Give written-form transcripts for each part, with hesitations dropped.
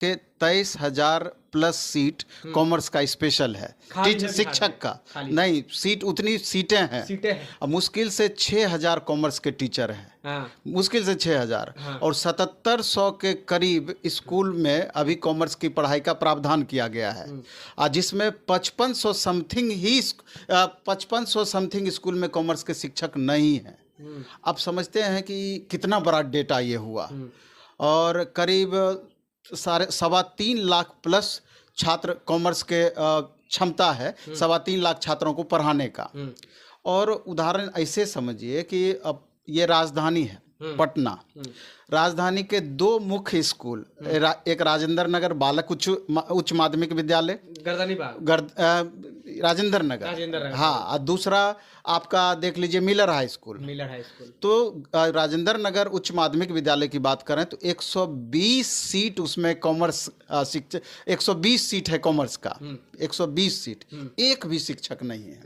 के 23,000 plus seat commerce का special है, शिक्षक का नहीं, सीट उतनी सीटें हैं। अब मुश्किल से 6,000 कॉमर्स के टीचर हैं, मुश्किल से 6,000, और 7,700 के करीब स्कूल में अभी कॉमर्स की पढ़ाई का प्रावधान किया गया है, जिसमें 5500 समथिंग स्कूल में कॉमर्स के शिक्षक नहीं हैं। आप समझते हैं कि कितना बड़ा डेटा ये हुआ। और करीब 3.25 लाख प्लस छात्र कॉमर्स के क्षमता है 3.25 लाख छात्रों को पढ़ाने का। और उदाहरण ऐसे समझिए कि अब ये राजधानी है पटना, राजधानी के 2 मुख्य स्कूल, एक राजेंद्र नगर बालक उच्च माध्यमिक विद्यालय राजेंद्र नगर, हाँ, और दूसरा आपका देख लीजिए मिलर हाई स्कूल। तो राजेंद्र नगर उच्च माध्यमिक विद्यालय की बात करें तो 120 सीट उसमें कॉमर्स शिक्षक, 120 सीट है कॉमर्स का, 120 सीट, एक भी शिक्षक नहीं है।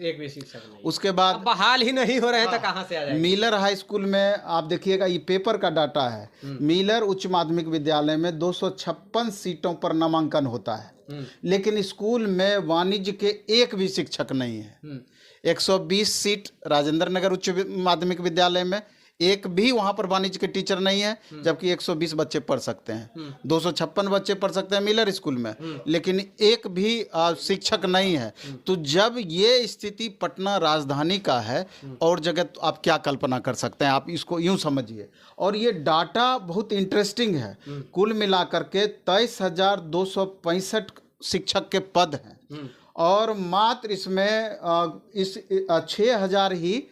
उसके बाद बहाल ही नहीं हो रहे हैं तो कहाँ से आ जाएगा। मिलर हाई स्कूल में आप देखिएगा, ये पेपर का डाटा है, मिलर उच्च माध्यमिक विद्यालय में 256 सीटों पर नामांकन होता है, लेकिन स्कूल में वाणिज्य के एक भी शिक्षक नहीं है। 120 सीट राजेंद्र नगर उच्च माध्यमिक विद्यालय में, एक भी वहां पर वाणिज्य के टीचर नहीं है, जबकि 120 बच्चे पढ़ सकते हैं, 256 बच्चे पढ़ सकते हैं मिलर स्कूल में, लेकिन एक भी शिक्षक नहीं है। तो जब ये स्थिति पटना राजधानी का है और जगह, तो आप क्या कल्पना कर सकते हैं, आप इसको यूं समझिए। और ये डाटा बहुत इंटरेस्टिंग है, कुल मिलाकर के 23,265 शिक्षक के पद हैं, और मात्र इसमें 6,000 ही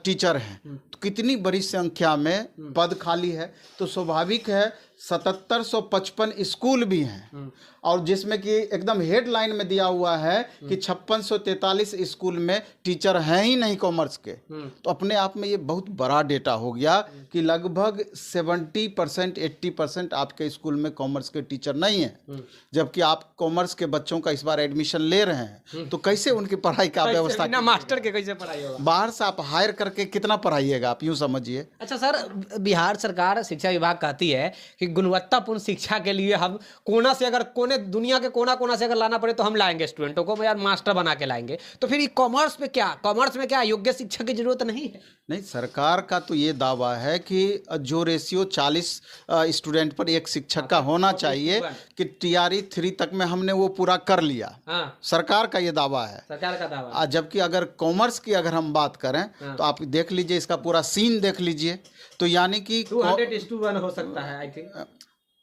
टीचर हैं। तो कितनी बड़ी संख्या में पद खाली है, तो स्वाभाविक है 7,755 स्कूल भी हैं, और जिसमें कि एकदम हेडलाइन में दिया हुआ है कि 5,643 स्कूल में टीचर हैं ही नहीं कॉमर्स के। तो अपने आप में ये बहुत बड़ा डेटा हो गया कि लगभग 70% 80% आपके स्कूल में कॉमर्स के टीचर नहीं हैं, जबकि आप कॉमर्स के बच्चों का इस बार एडमिशन ले रहे हैं, तो कैसे उनकी पढ़ाई का व्यवस्था, बिना मास्टर के कैसे पढ़ाई होगा? बाहर से आप हायर करके कितना पढ़ाइएगा, आप यूँ समझिए। अच्छा सर, बिहार सरकार शिक्षा विभाग कहती है कि गुणवत्तापूर्ण शिक्षा के लिए हम कोना से, अगर दुनिया के कोना कोना से अगर लाना पड़े तो हम लाएंगे स्टूडेंटों को, यार मास्टर बना के लाएंगे। तो फिर ये कॉमर्स में क्या योग्य शिक्षक की जरूरत नहीं है? नहीं, सरकार का तो ये दावा है कि जो रेशियो 40 स्टूडेंट पर एक शिक्षक का होना चाहिए कि TRE 3 तक में हमने वो पूरा कर लिया। सरकार का ये दावा है, सरकार का दावा। जबकि अगर कॉमर्स की अगर हम बात करें तो आप देख लीजिए, इसका पूरा सीन देख लीजिए, तो यानी कि 200:1 हो सकता है आई थिंक।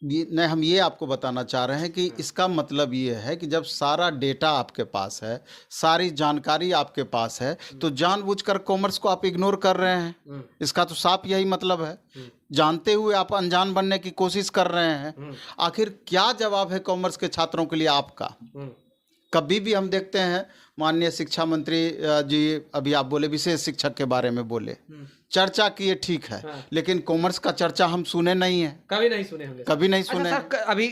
नहीं, हम ये आपको बताना चाह रहे हैं कि इसका मतलब ये है कि जब सारा डेटा आपके पास है, सारी जानकारी आपके पास है, तो जानबूझकर कॉमर्स को आप इग्नोर कर रहे हैं। इसका तो साफ यही मतलब है, जानते हुए आप अनजान बनने की कोशिश कर रहे हैं। आखिर क्या जवाब है कॉमर्स के छात्रों के लिए आपका? कभी भी हम देखते हैं, माननीय शिक्षा मंत्री जी अभी आप बोले विशेष शिक्षक के बारे में बोले, चर्चा किए, ठीक है, लेकिन कॉमर्स का चर्चा हम सुने नहीं है, कभी नहीं सुने होंगे, कभी नहीं सुने। अच्छा सर, अभी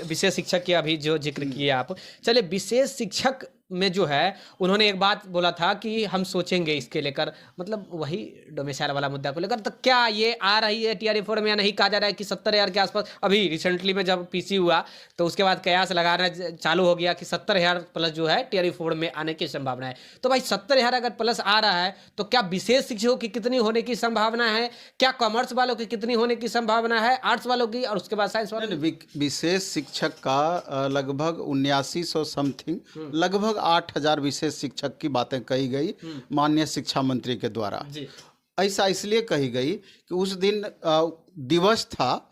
विशेष शिक्षक की अभी जो जिक्र किए आप, चले विशेष शिक्षक में जो है उन्होंने एक बात बोला था कि हम सोचेंगे इसके लेकर, मतलब वही डोमिसाइल वाला मुद्दा को लेकर। तो क्या ये आ रही है TRE 4 में या नहीं? कहा जा रहा है कि 70,000 के आसपास, अभी रिसेंटली में जब PC हुआ तो उसके बाद कयास लगाना चालू हो गया कि 70,000 प्लस जो है TRE 4 में आने की संभावना है। तो भाई 70,000 अगर प्लस आ रहा है तो क्या विशेष शिक्षकों की कितनी होने की संभावना है? क्या कॉमर्स वालों की कितनी होने की संभावना है, आर्ट्स वालों की, और उसके बाद साइंस वालों की? विशेष शिक्षक का लगभग 7900 समथिंग, लगभग 8,000 विशेष शिक्षक की बातें कही गई माननीय शिक्षा मंत्री के द्वारा। ऐसा इसलिए कही गई कि उस दिन दिवस था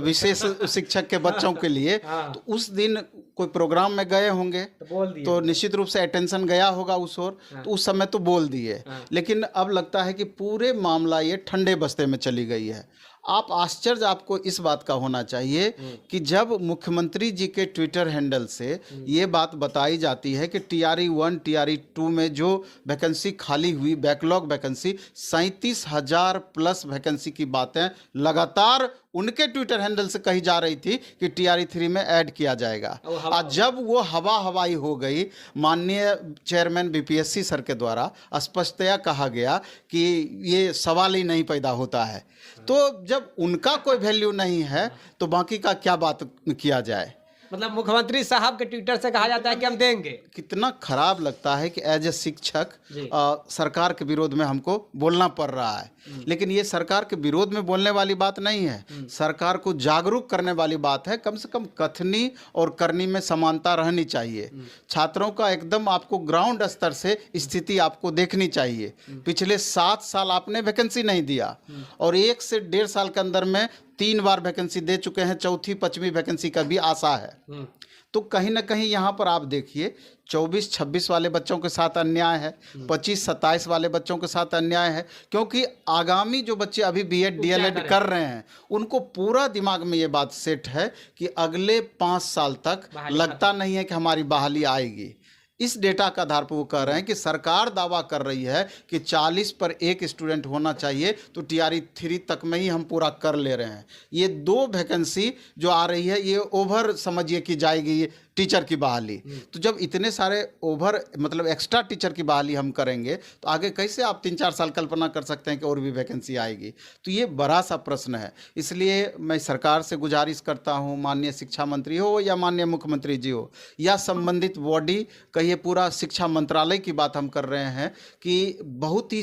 विशेष शिक्षक के बच्चों के लिए, तो उस दिन कोई प्रोग्राम में गए होंगे तो निश्चित रूप से अटेंशन गया होगा उस ओर, तो उस समय तो बोल दिए। लेकिन अब लगता है कि पूरे मामला ये ठंडे बस्ते में चली गई है। आप आश्चर्य आपको इस बात का होना चाहिए कि जब मुख्यमंत्री जी के ट्विटर हैंडल से ये बात बताई जाती है कि TRE 1 TRE 2 में जो वैकेंसी खाली हुई, बैकलॉग वैकेंसी 37,000 प्लस वैकेंसी की बातें लगातार उनके ट्विटर हैंडल से कही जा रही थी कि TRE 3 में ऐड किया जाएगा। और जब वो हवाई हो गई, माननीय चेयरमैन BPSC सर के द्वारा स्पष्टतया कहा गया कि ये सवाल ही नहीं पैदा होता है। तो जब उनका कोई वैल्यू नहीं है तो बाकी का क्या बात किया जाए? मतलब मुख्यमंत्री साहब के ट्विटर से कहा जाता है कि हम देंगे। कितना खराब लगता है कि एज ए शिक्षक जी। सरकार के विरोध में हमको बोलना पड़ रहा है, लेकिन ये सरकार के विरोध में बोलने वाली बात नहीं है, सरकार को जागरूक करने वाली बात है। कम से कम कथनी और करनी में समानता रहनी चाहिए। छात्रों का एकदम आपको ग्राउंड स्तर से स्थिति आपको देखनी चाहिए। पिछले 7 साल आपने वैकेंसी नहीं दिया और 1 से 1.5 साल के अंदर में 3 बार वैकेंसी दे चुके हैं, चौथी 5वीं वैकेंसी का भी आशा है। तो कहीं ना कहीं यहाँ पर आप देखिए 24-26 वाले बच्चों के साथ अन्याय है, 25-27 वाले बच्चों के साथ अन्याय है, क्योंकि आगामी जो बच्चे अभी बीएड डीएलएड कर रहे हैं उनको पूरा दिमाग में ये बात सेट है कि अगले 5 साल तक लगता नहीं है कि हमारी बहाली आएगी। इस डेटा का आधार पर वो कह रहे हैं कि सरकार दावा कर रही है कि 40 पर 1 स्टूडेंट होना चाहिए, तो टीआरई 3 तक में ही हम पूरा कर ले रहे हैं। ये 2 वैकेंसी जो आ रही है ये ओवर समझिए कि जाएगी टीचर की बहाली। तो जब इतने सारे ओवर मतलब एक्स्ट्रा टीचर की बहाली हम करेंगे तो आगे कैसे आप 3-4 साल कल्पना कर सकते हैं कि और भी वैकेंसी आएगी। तो ये बड़ा सा प्रश्न है। इसलिए मैं सरकार से गुजारिश करता हूँ, माननीय शिक्षा मंत्री हो या माननीय मुख्यमंत्री जी हो या संबंधित बॉडी, कहिए पूरा शिक्षा मंत्रालय की बात हम कर रहे हैं कि बहुत ही